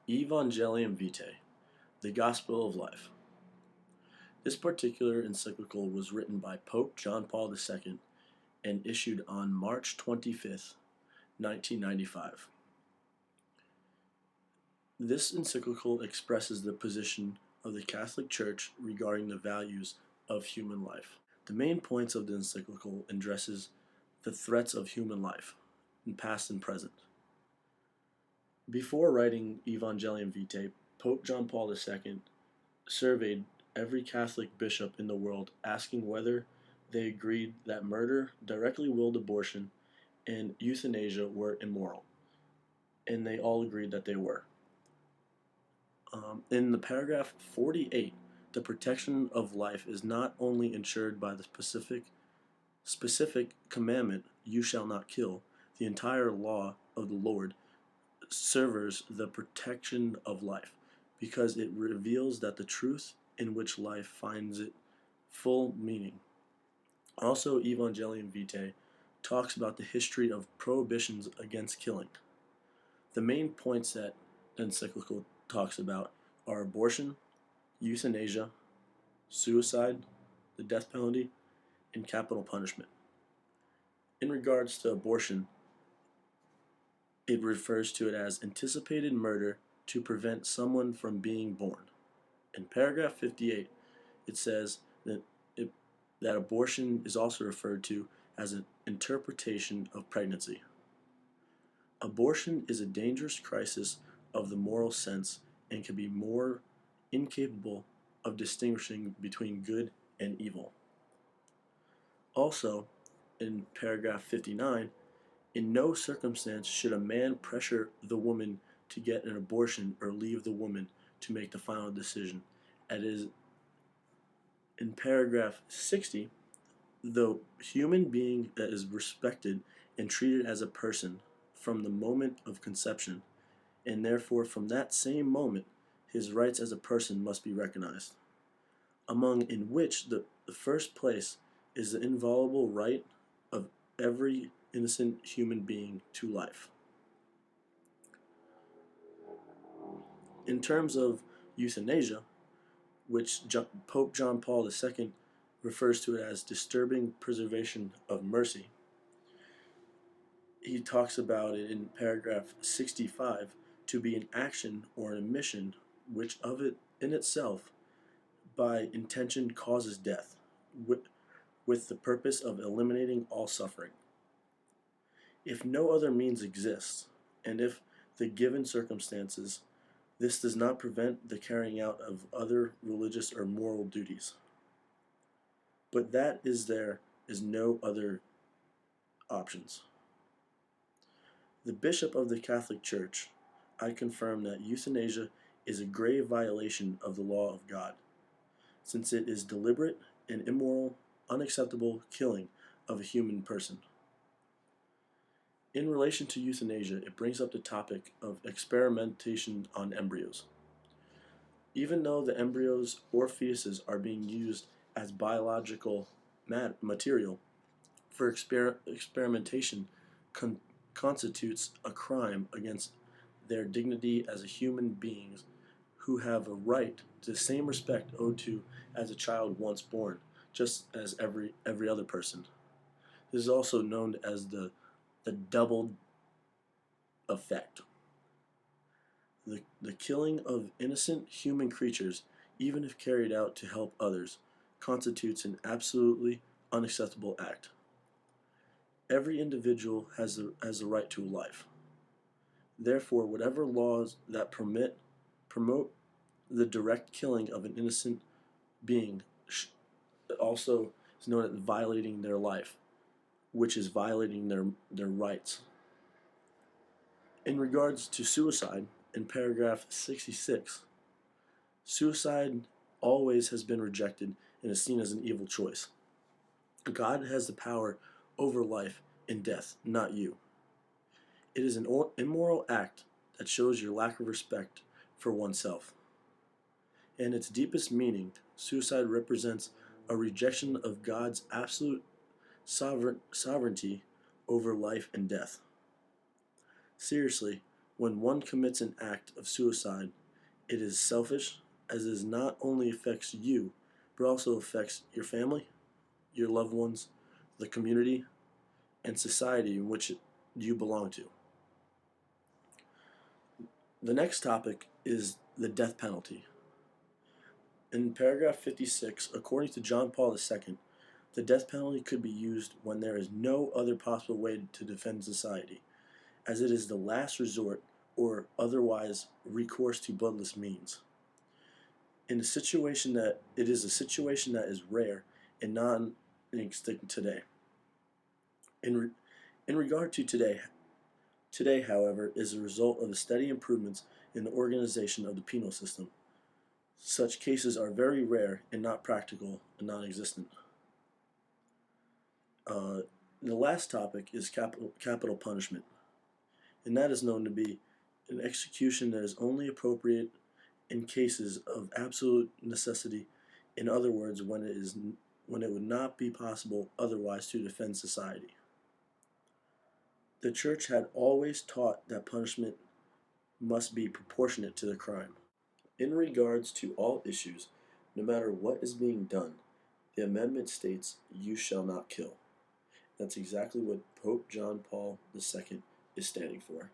Evangelium Vitae, the Gospel of Life. This particular encyclical was written by Pope John Paul II and issued on March 25th, 1995. This encyclical expresses the position of the Catholic Church regarding the values of human life. The main points of the encyclical addresses the threats of human life, in past and present. Before writing Evangelium Vitae, Pope John Paul II surveyed every Catholic bishop in the world, asking whether they agreed that murder, directly willed abortion, and euthanasia were immoral. And they all agreed that they were. In the paragraph 48, the protection of life is not only ensured by the specific commandment, "You shall not kill." The entire law of the Lord serves the protection of life, because it reveals that the truth in which life finds its full meaning. Also, Evangelium Vitae talks about the history of prohibitions against killing. The main points that the encyclical talks about are abortion, euthanasia, suicide, the death penalty, and capital punishment. In regards to abortion, it refers to it as anticipated murder to prevent someone from being born. In paragraph 58, it says that abortion is also referred to as an interpretation of pregnancy. Abortion is a dangerous crisis of the moral sense and can be more incapable of distinguishing between good and evil. Also, in paragraph 59, in no circumstance should a man pressure the woman to get an abortion or leave the woman to make the final decision. That is, in paragraph 60, the human being that is respected and treated as a person from the moment of conception, and therefore from that same moment his rights as a person must be recognized, among in which the first place is the inviolable right of every innocent human being to life. In terms of euthanasia, which Pope John Paul II refers to it as disturbing preservation of mercy, he talks about it in paragraph 65 to be an action or an omission which of it in itself by intention causes death, with the purpose of eliminating all suffering. If no other means exists, and if the given circumstances, this does not prevent the carrying out of other religious or moral duties. But that is there is no other options. The Bishop of the Catholic Church, I confirm that euthanasia is a grave violation of the law of God, since it is deliberate and immoral, unacceptable killing of a human person. In relation to euthanasia, it brings up the topic of experimentation on embryos. Even though the embryos or fetuses are being used as biological material for experimentation, constitutes a crime against their dignity as a human beings who have a right to the same respect owed to as a child once born, just as every other person. This is also known as the double effect. The killing of innocent human creatures, even if carried out to help others, constitutes an absolutely unacceptable act. Every individual has the right to life. Therefore, whatever laws that promote the direct killing of an innocent being also is known as violating their life, which is violating their rights. In regards to suicide, in paragraph 66, suicide always has been rejected and is seen as an evil choice. God has the power over life and death, not you. It is an immoral act that shows your lack of respect for oneself. In its deepest meaning, suicide represents a rejection of God's absolute sovereignty over life and death. Seriously, When one commits an act of suicide, it is selfish, as it not only affects you, but also affects your family, your loved ones, the community, and society in which you belong to. The next topic is the death penalty. In paragraph 56, according to John Paul II, the death penalty could be used when there is no other possible way to defend society, as it is the last resort or otherwise recourse to bloodless means. In a situation that it is a situation that is rare and non-extinct today. In regard to today, however, is a result of the steady improvements in the organization of the penal system. Such cases are very rare and not practical and non-existent. The last topic is capital punishment, and that is known to be an execution that is only appropriate in cases of absolute necessity. In other words, when it would not be possible otherwise to defend society. The Church had always taught that punishment must be proportionate to the crime. In regards to all issues, no matter what is being done, the amendment states, "You shall not kill." That's exactly what Pope John Paul II is standing for.